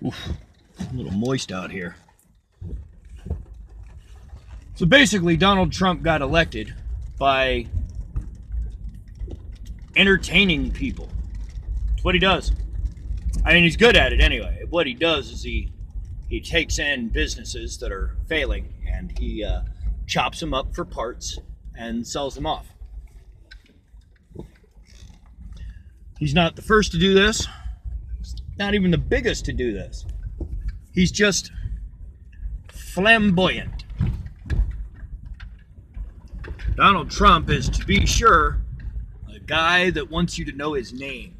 Oof, a little moist out here. So basically, Donald Trump got elected by entertaining people. That's what he does. I mean, he's good at it anyway. What he does is he takes in businesses that are failing and he chops them up for parts and sells them off. He's not the first to do this. He's not even the biggest to do this. He's just flamboyant. Donald Trump is, to be sure, a guy that wants you to know his name.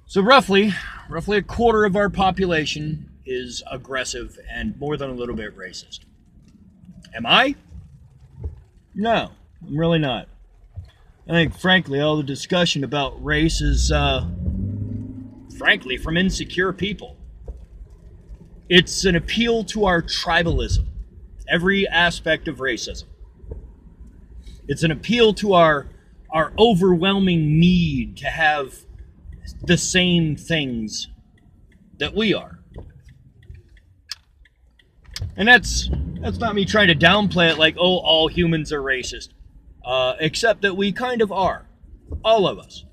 So roughly a quarter of our population is aggressive and more than a little bit racist. Am I? No, I'm really not. I think, frankly, all the discussion about race is, frankly, from insecure people. It's an appeal to our tribalism, every aspect of racism. It's an appeal to our overwhelming need to have the same things that we are. And that's not me trying to downplay it like, oh, all humans are racist. Except that we kind of are. All of us.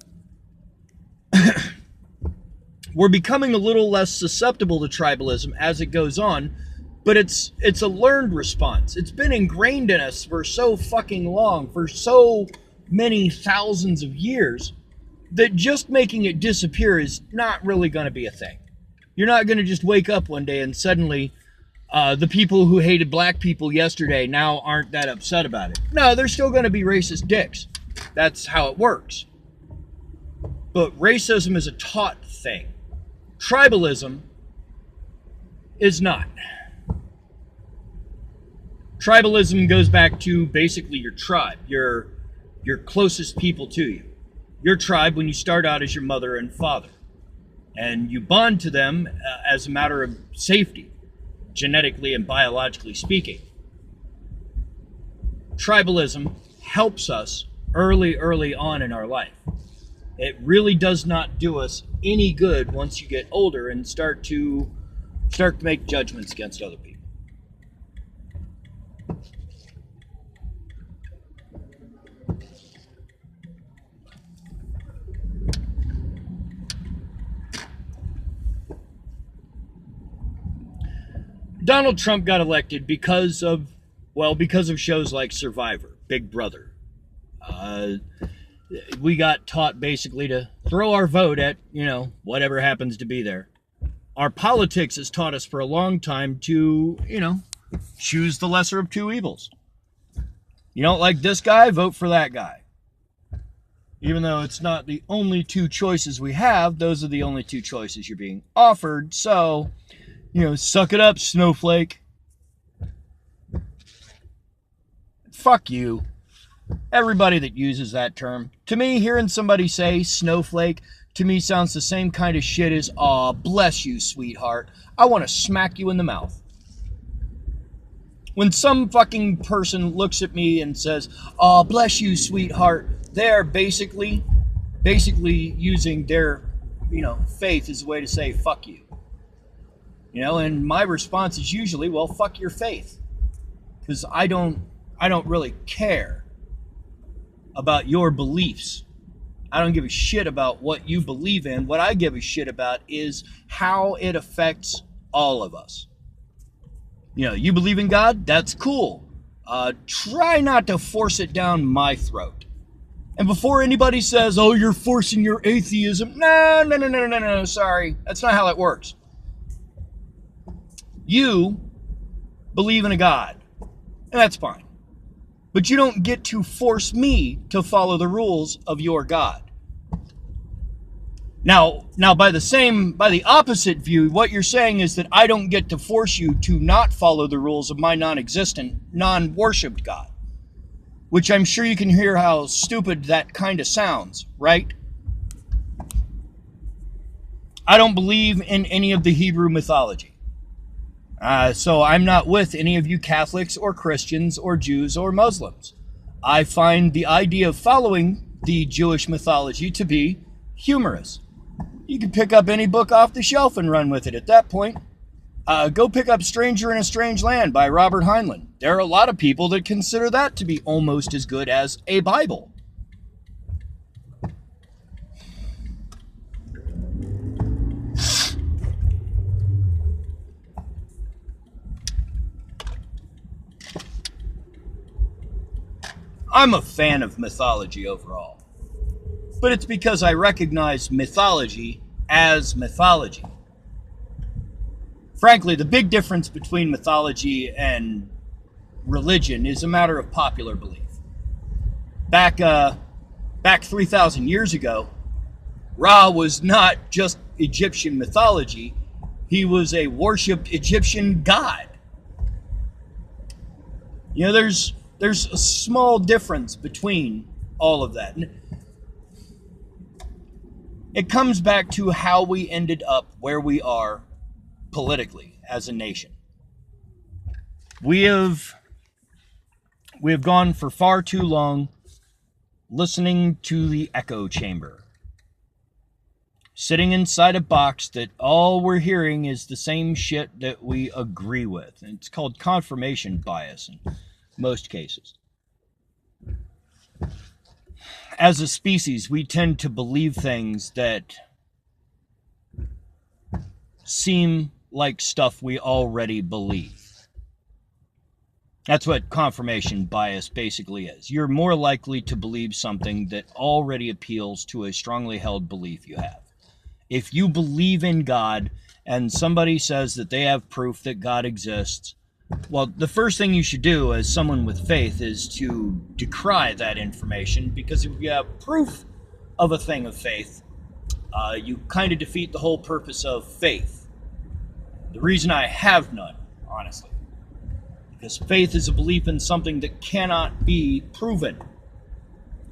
We're becoming a little less susceptible to tribalism as it goes on, but it's a learned response. It's been ingrained in us for so fucking long, for so many thousands of years, that just making it disappear is not really going to be a thing. You're not going to just wake up one day and suddenly the people who hated black people yesterday now aren't that upset about it. No, they're still going to be racist dicks. That's how it works. But racism is a taught thing. Tribalism is not. Tribalism goes back to basically your tribe, your closest people to you. Your tribe when you start out as your mother and father. And you bond to them as a matter of safety, genetically and biologically speaking. Tribalism helps us early on in our life. It really does not do us any good once you get older and start to make judgments against other people. Donald Trump got elected because of shows like Survivor, Big Brother. We got taught basically to throw our vote at, whatever happens to be there. Our politics has taught us for a long time to, choose the lesser of two evils. You don't like this guy, vote for that guy. Even though it's not the only two choices we have, those are the only two choices you're being offered. So, suck it up, snowflake. Fuck you. Everybody that uses that term. To me, hearing somebody say snowflake, to me sounds the same kind of shit as, aw, bless you, sweetheart. I want to smack you in the mouth. When some fucking person looks at me and says, aw, bless you, sweetheart, they're basically using their, faith as a way to say, fuck you. And my response is usually, well, fuck your faith. Because I don't really care about your beliefs. I don't give a shit about what you believe in. What I give a shit about is how it affects all of us. You believe in God? That's cool. Try not to force it down my throat. And before anybody says, oh, you're forcing your atheism, no, sorry. That's not how it works. You believe in a God, and that's fine. But you don't get to force me to follow the rules of your God. Now by the opposite view, what you're saying is that I don't get to force you to not follow the rules of my non-existent, non-worshipped God. Which I'm sure you can hear how stupid that kind of sounds, right? I don't believe in any of the Hebrew mythology. So I'm not with any of you Catholics or Christians or Jews or Muslims. I find the idea of following the Jewish mythology to be humorous. You can pick up any book off the shelf and run with it at that point. Go pick up Stranger in a Strange Land by Robert Heinlein. There are a lot of people that consider that to be almost as good as a Bible. I'm a fan of mythology overall, but it's because I recognize mythology as mythology. Frankly, the big difference between mythology and religion is a matter of popular belief. Back 3,000 years ago, Ra was not just Egyptian mythology, he was a worshipped Egyptian god. You know, there's a small difference between all of that. It comes back to how we ended up where we are politically as a nation. We have gone for far too long listening to the echo chamber. Sitting inside a box that all we're hearing is the same shit that we agree with. And it's called confirmation bias in most cases. As a species, we tend to believe things that seem like stuff we already believe. That's what confirmation bias basically is. You're more likely to believe something that already appeals to a strongly held belief you have. If you believe in God and somebody says that they have proof that God exists, well, the first thing you should do as someone with faith is to decry that information, because if you have proof of a thing of faith, you kind of defeat the whole purpose of faith. The reason I have none, honestly, because faith is a belief in something that cannot be proven.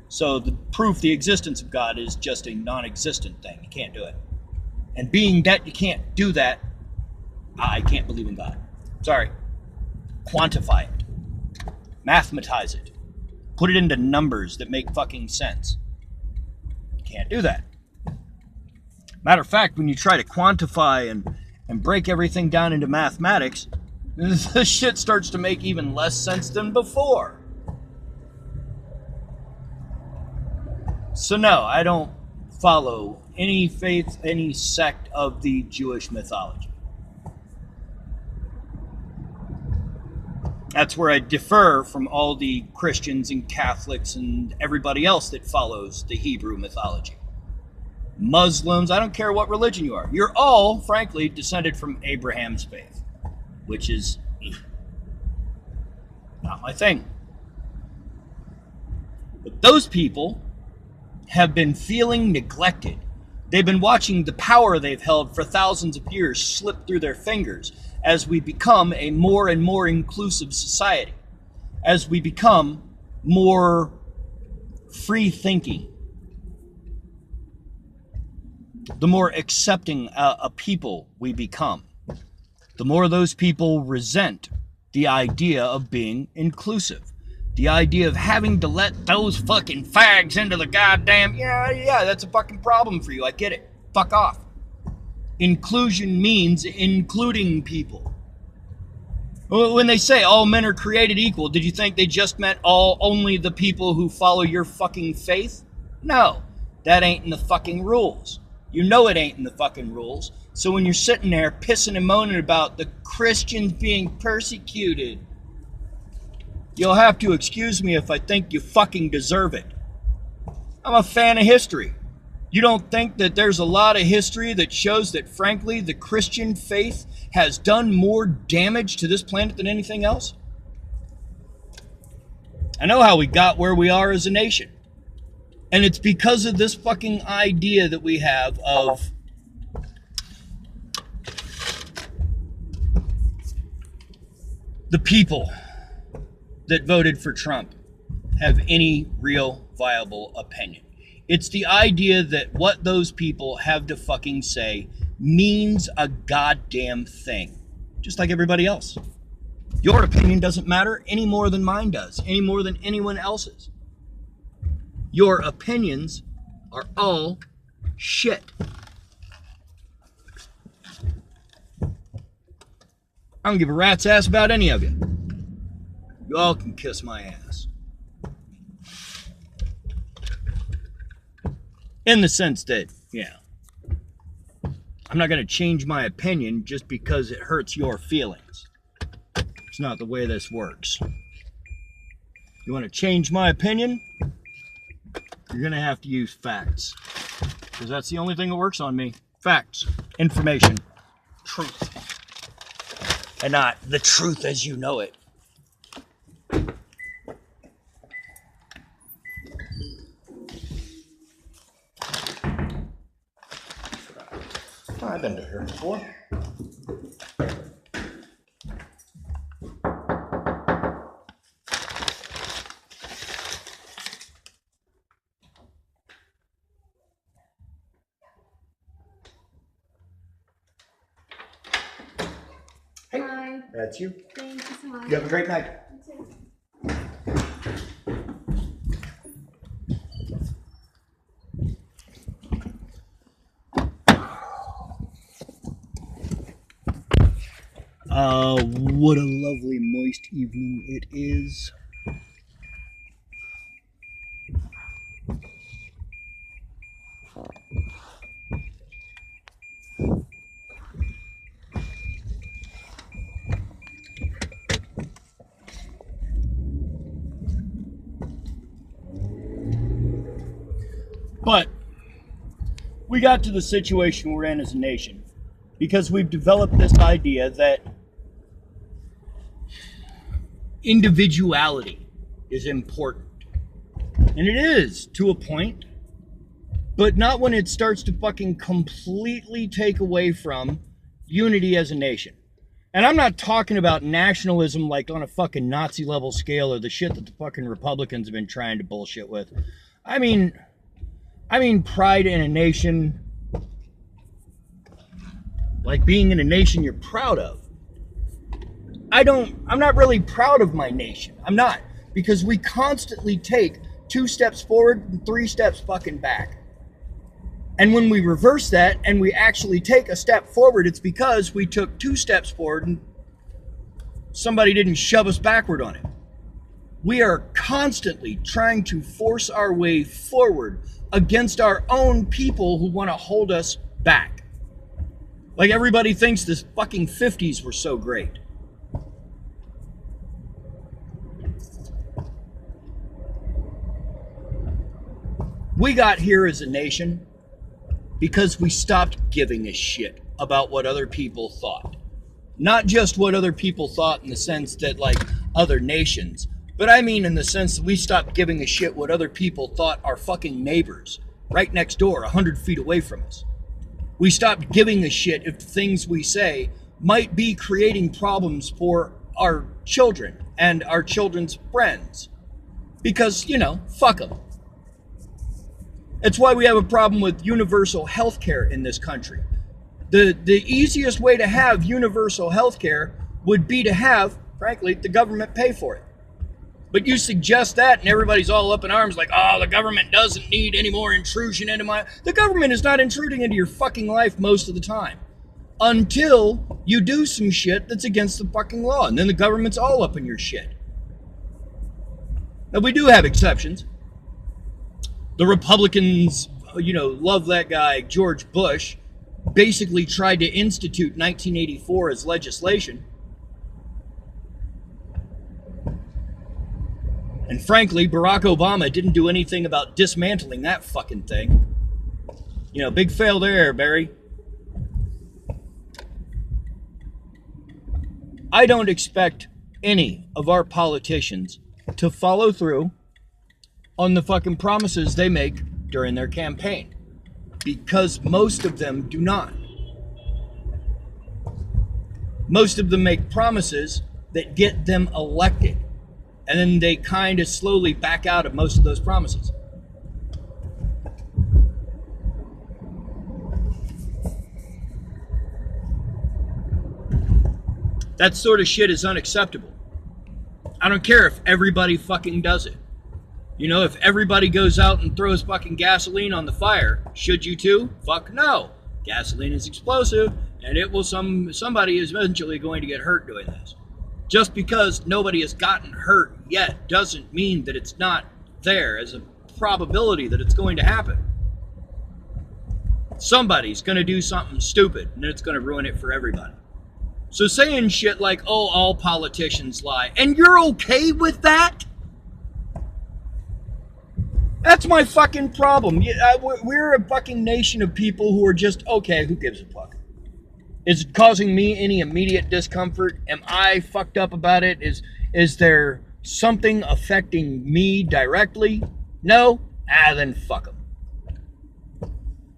So the proof, the existence of God, is just a non-existent thing. You can't do it. And being that you can't do that, I can't believe in God. Sorry. Quantify it. Mathematize it. Put it into numbers that make fucking sense. You can't do that. Matter of fact, when you try to quantify and break everything down into mathematics, the shit starts to make even less sense than before. So no, I don't follow any faith, any sect of the Jewish mythology. That's where I differ from all the Christians and Catholics and everybody else that follows the Hebrew mythology. Muslims, I don't care what religion you are. You're all, frankly, descended from Abraham's faith, which is not my thing. But those people have been feeling neglected. They've been watching the power they've held for thousands of years slip through their fingers as we become a more and more inclusive society, as we become more free-thinking, the more accepting a people we become, the more those people resent the idea of being inclusive. The idea of having to let those fucking fags into the goddamn... Yeah, that's a fucking problem for you. I get it. Fuck off. Inclusion means including people. When they say all men are created equal, did you think they just meant only the people who follow your fucking faith? No, that ain't in the fucking rules. You know it ain't in the fucking rules. So when you're sitting there pissing and moaning about the Christians being persecuted, you'll have to excuse me if I think you fucking deserve it. I'm a fan of history. You don't think that there's a lot of history that shows that, frankly, the Christian faith has done more damage to this planet than anything else? I know how we got where we are as a nation. And it's because of this fucking idea that we have of the people that voted for Trump have any real viable opinion. It's the idea that what those people have to fucking say means a goddamn thing. Just like everybody else. Your opinion doesn't matter any more than mine does, any more than anyone else's. Your opinions are all shit. I don't give a rat's ass about any of you. You all can kiss my ass. In the sense that, yeah, I'm not going to change my opinion just because it hurts your feelings. It's not the way this works. You want to change my opinion? You're going to have to use facts. Because that's the only thing that works on me. Facts. Information. Truth. And not the truth as you know it. I've been to her before. Hey, hi. That's you. Thank you so much. You have a great night. You too. What a lovely moist evening it is. But we got to the situation we're in as a nation because we've developed this idea that individuality is important. And it is, to a point, but not when it starts to fucking completely take away from unity as a nation. And I'm not talking about nationalism like on a fucking Nazi level scale or the shit that the fucking Republicans have been trying to bullshit with. I mean pride in a nation, like being in a nation you're proud of. I'm not really proud of my nation. I'm not. Because we constantly take 2 steps forward and 3 steps fucking back. And when we reverse that and we actually take a step forward, it's because we took 2 steps forward and somebody didn't shove us backward on it. We are constantly trying to force our way forward against our own people who want to hold us back. Like everybody thinks the fucking 50s were so great. We got here as a nation because we stopped giving a shit about what other people thought. Not just what other people thought in the sense that like other nations, but I mean in the sense that we stopped giving a shit what other people thought our fucking neighbors right next door, 100 feet away from us. We stopped giving a shit if the things we say might be creating problems for our children and our children's friends. Because, you know, fuck them. It's why we have a problem with universal health care in this country. The easiest way to have universal health care would be to have, frankly, the government pay for it. But you suggest that and everybody's all up in arms like, oh, the government doesn't need any more intrusion into my... The government is not intruding into your fucking life most of the time. Until you do some shit that's against the fucking law. And then the government's all up in your shit. Now, we do have exceptions. The Republicans, you know, love that guy, George Bush, basically tried to institute 1984 as legislation. And frankly, Barack Obama didn't do anything about dismantling that fucking thing. You know, big fail there, Barry. I don't expect any of our politicians to follow through on the fucking promises they make during their campaign. Because most of them do not. Most of them make promises that get them elected. And then they kind of slowly back out of most of those promises. That sort of shit is unacceptable. I don't care if everybody fucking does it. You know, if everybody goes out and throws fucking gasoline on the fire, should you too? Fuck no. Gasoline is explosive, and it will somebody is eventually going to get hurt doing this. Just because nobody has gotten hurt yet doesn't mean that it's not there as a probability that it's going to happen. Somebody's going to do something stupid, and it's going to ruin it for everybody. So saying shit like, oh, all politicians lie, and you're okay with that? That's my fucking problem. We're a fucking nation of people who are just, okay, who gives a fuck? Is it causing me any immediate discomfort? Am I fucked up about it? Is there something affecting me directly? No? Then fuck them.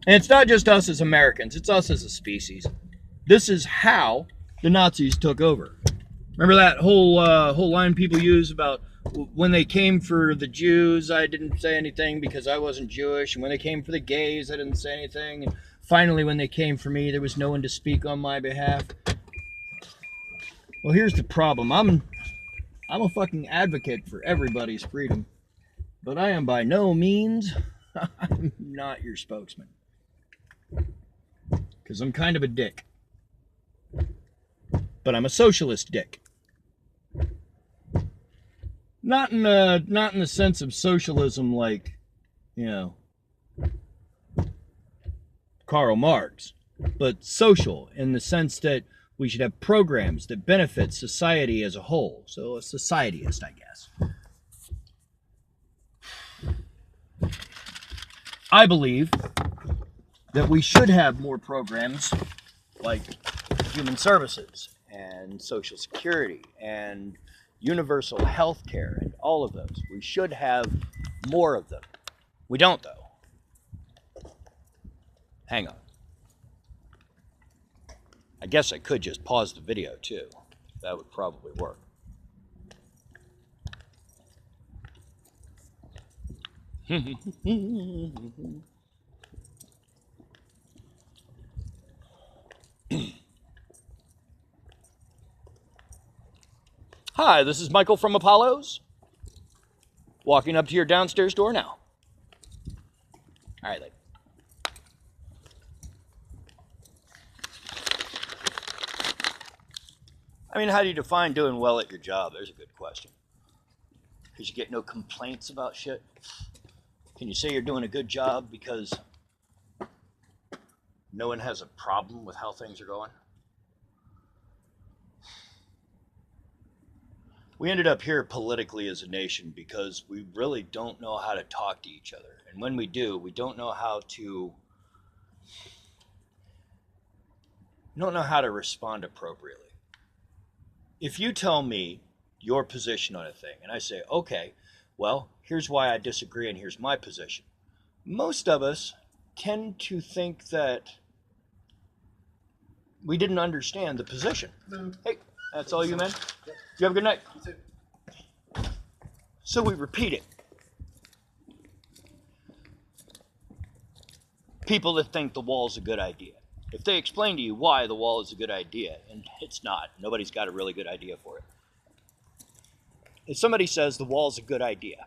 And it's not just us as Americans, it's us as a species. This is how the Nazis took over. Remember that whole line people use about when they came for the Jews, I didn't say anything because I wasn't Jewish. And when they came for the gays, I didn't say anything. And finally, when they came for me, there was no one to speak on my behalf. Well, here's the problem. I'm a fucking advocate for everybody's freedom. But I am by no means, I'm not your spokesman. Because I'm kind of a dick. But I'm a socialist dick. Not in the sense of socialism like, you know, Karl Marx, but social in the sense that we should have programs that benefit society as a whole. So a societyist, I guess. I believe that we should have more programs like human services and social security and universal health care and all of those. We should have more of them. We don't, though. Hang on. I guess I could just pause the video, too. That would probably work. Hi, this is Michael from Apollo's. Walking up to your downstairs door now. All right, I mean, how do you define doing well at your job? There's a good question. Because you get no complaints about shit? Can you say you're doing a good job because no one has a problem with how things are going? We ended up here politically as a nation because we really don't know how to talk to each other. And when we do, we don't know how to respond appropriately. If you tell me your position on a thing and I say, okay, well, here's why I disagree and here's my position. Most of us tend to think that we didn't understand the position. Hey, that's all you, man? You have a good night. So we repeat it. People that think the wall's a good idea. If they explain to you why the wall is a good idea, and it's not, nobody's got a really good idea for it. If somebody says the wall's a good idea,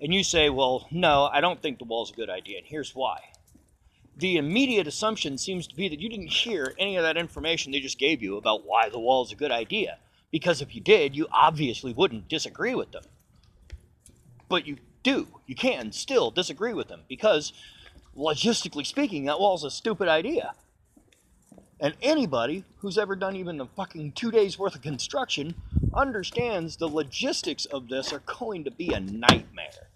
and you say, well, no, I don't think the wall's a good idea, and here's why. The immediate assumption seems to be that you didn't hear any of that information they just gave you about why the wall is a good idea. Because if you did, you obviously wouldn't disagree with them. But you do. You can still disagree with them because, logistically speaking, that wall's a stupid idea. And anybody who's ever done even the fucking 2 days worth of construction understands the logistics of this are going to be a nightmare.